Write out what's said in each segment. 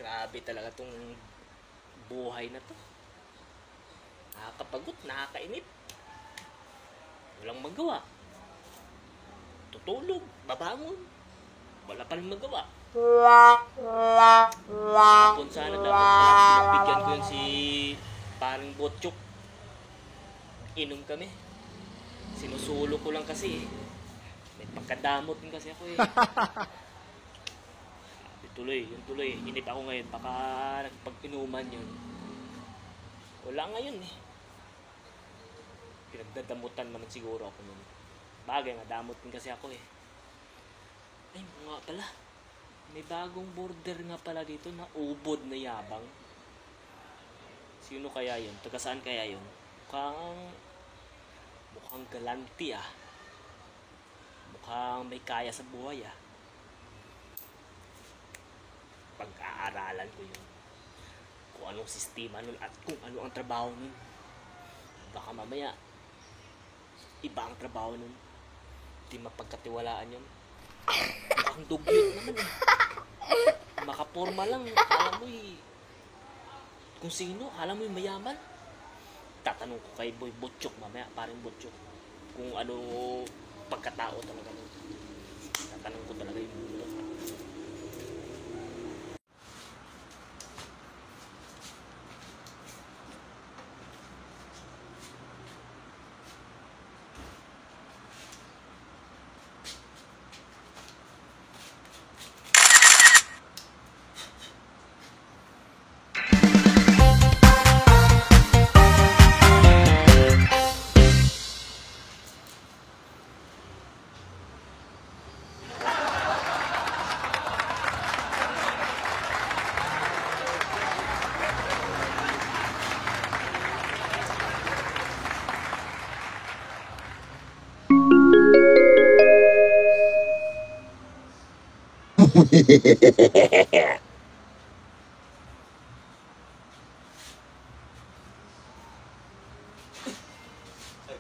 Grabe talaga tong buhay na to. Nakakapagod, nakakainip. Walang magawa. Tutulog, babangon. Wala pa rin magawa. Kung sana dapat bigyan ko yun si paring Botchok. Inom kami. Sinusulo ko lang kasi. May pagkadamot din kasi ako eh. Yun tuloy. Inip ako ngayon. Baka nagpag-inuman yun. Wala ngayon eh. Pinagdadamutan naman siguro ako nun. Bagay nga, damot din kasi ako eh. Ay, nga pala. May bagong border nga pala dito na ubod na yabang. Sino kaya yun? Taga saan kaya yun? Mukhang galanti ah. Mukhang may kaya sa buhay ah. Pag-aaralan ko yun. Kung anong sistema nun at kung ano ang trabaho nun. Baka mamaya iba ang trabaho nun. Hindi mapagkatiwalaan yun. Mukhang dugyot naman eh. Makaporma lang. Alam mo eh. Kung sino, alam mo yung mayaman. Tatanong ko kay Boy Botchok mamaya, paring Botchok. Kung ano pagkatao talaga nun. Tatanong ko talaga yung mundo. Ay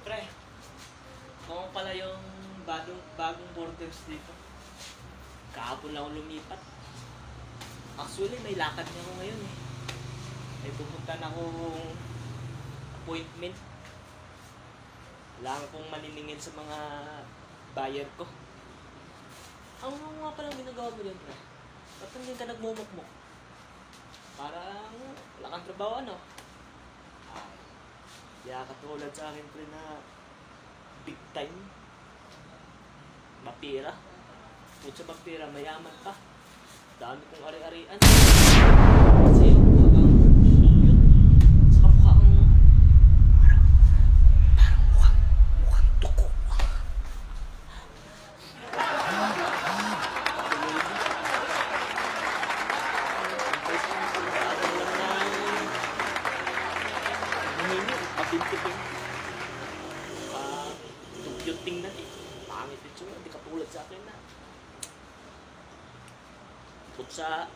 pre, kung pala yung bagong borders dito. Kahapon lang ako lumipat. Actually, may lakad na ako ngayon eh. May pupunta na akong appointment. Kailangan kong maniningil sa mga buyer ko. Ano nga palang ginagawa mo dyan, pre? Ba't hindi ka nagmumukmuk? Parang wala kang trabaho, ano? Kaya katulad sa akin, pre, na big time. Mapira. Kung sa mapira, mayaman pa. Dami kong ari-arian. Kasi yung mukhang yun. Saka parang mukhang tuko. Kapintiting. Tugyot tingnan eh. Pangit ito. Hindi katulad sa akin na. Bukod sa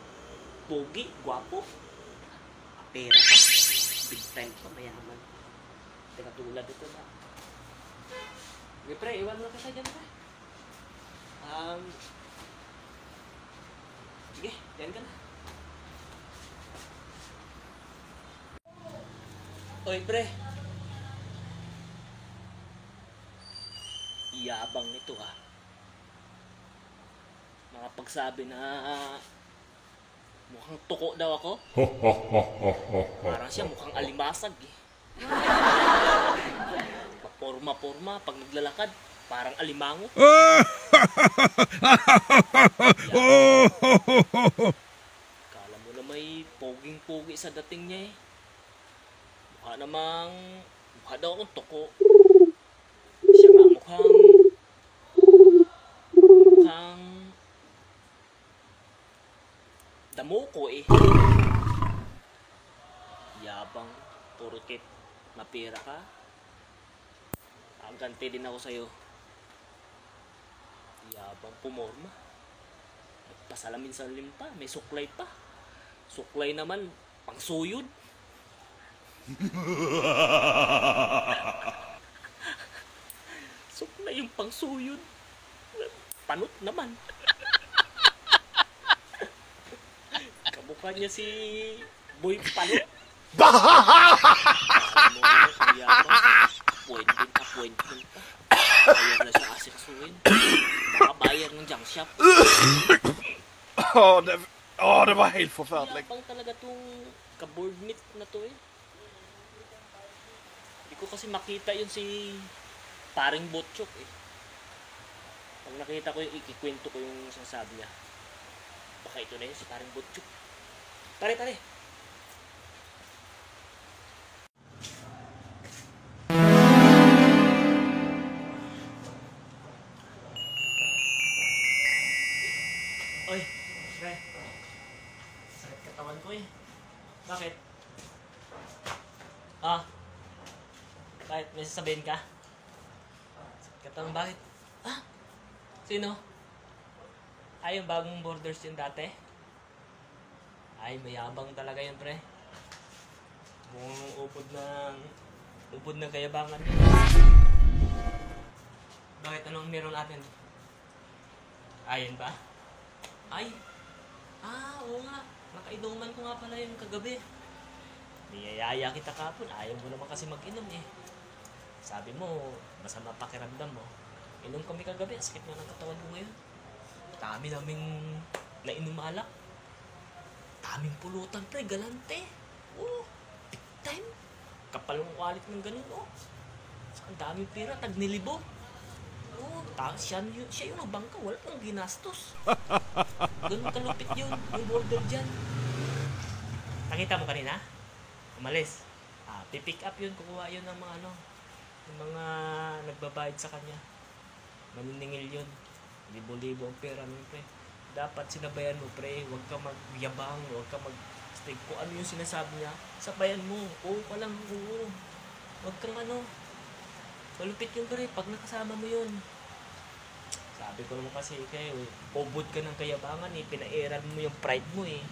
pogi, gwapo. Pera pa. Big time pa, mayaman. Hindi katulad ito na. Okay pre, iwan mo kita dyan pre. Sige, dyan ka na. Oy pre. Iyabang nito ah. Makapagsabi na mukhang tuko daw ako. Parang siya mukhang alimasag eh. Paporma-porma pag naglalakad. Parang alimango. Kala mo na may poging-pogi sa dating niya eh. Mukha daw akong tuko. Siya nga mukhang damo ko eh. Yabang, porket mapira ka. Ang ganti din ako sa'yo. Yabang pumorma. Pasalamin sa limpa, may suklay pa. Suklay naman, pang suyod. Suklay yung pang suyod. Panot naman. kanya si Boy Palo. Alam mo, kaya ba? Appointment pa. Bayar na siya asikasuhin. Baka bayar ng junk shop. Det var helt forferdelig. Yabang talaga tong ka-board meet na to eh. Hindi ko kasi makita yun si paring Botchok eh. Pag nakita ko yung ikikwento ko yung sinasabi niya. Baka ito na yun si paring Botchok. Tare. Oy, pre. Sakit katawan ko eh. Bakit? Bakit? May sasabihin ka? Sakit katawan, bakit? Sino? Yung bagong borders yun dati? Mayabang talaga yun, pre. Mukhang upod ng kayabangan. Bakit? Anong meron natin? Yun ba? Oo nga. Nakainuman ko nga pala yung kagabi. Niyayaya kita kapon. Ayaw mo naman kasi mag-inom eh. Sabi mo, masama pakiramdam mo. Inom kami kagabi. Sakit nga ng katawan ko ngayon. Dami naming nainom alak. Daming pulutan, pre. Galante. Big time. Kapal ng wallet ng ganun, Ang daming pira. Tagnilibo. Siya yung nagbangka, wala pang ginastos. Ganun kalupit yun, yung border dyan. Nakita mo kanina? Umalis. Pipick up yun, kukuha yun ng mga yung mga nagbabayad sa kanya. Maniningil yun. Libo-libo ang pera nun, pre. Dapat sinabayan mo, pre. Huwag ka magyabang, huwag ka mag-stig. Kung ano yung sinasabi niya, sabayan mo. Pa lang, Huwag kang malupit yun, pre. Pag nakasama mo yun. Sabi ko naman kasi kayo, ubod ka ng kayabangan eh, pinairan mo yung pride mo eh.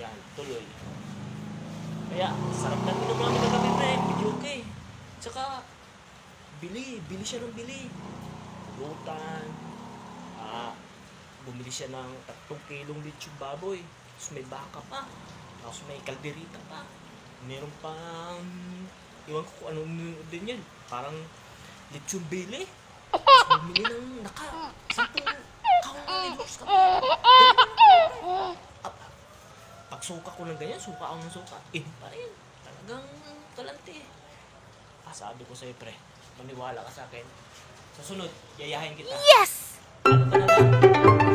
Yan, tuloy. Kaya, sarap na minom namin kagabi, pre, video okay. Tsaka, bili siya ng bili. Lutan, bumili siya ng 3 kilong lechong baboy. Tapos may baka pa, tapos may kalderita pa. Meron pang, iwan ko kung ano din yan, parang lechong bili. Bumili ng 10 kahong lilos ka. Pag suka ko ng ganyan, suka ako ng suka. Pa rin. Talagang kalante. Sabi ko sa'yo, pre, maniwala ka sa akin. Sa sunod, yayahin kita. Yes! Ano ka na lang?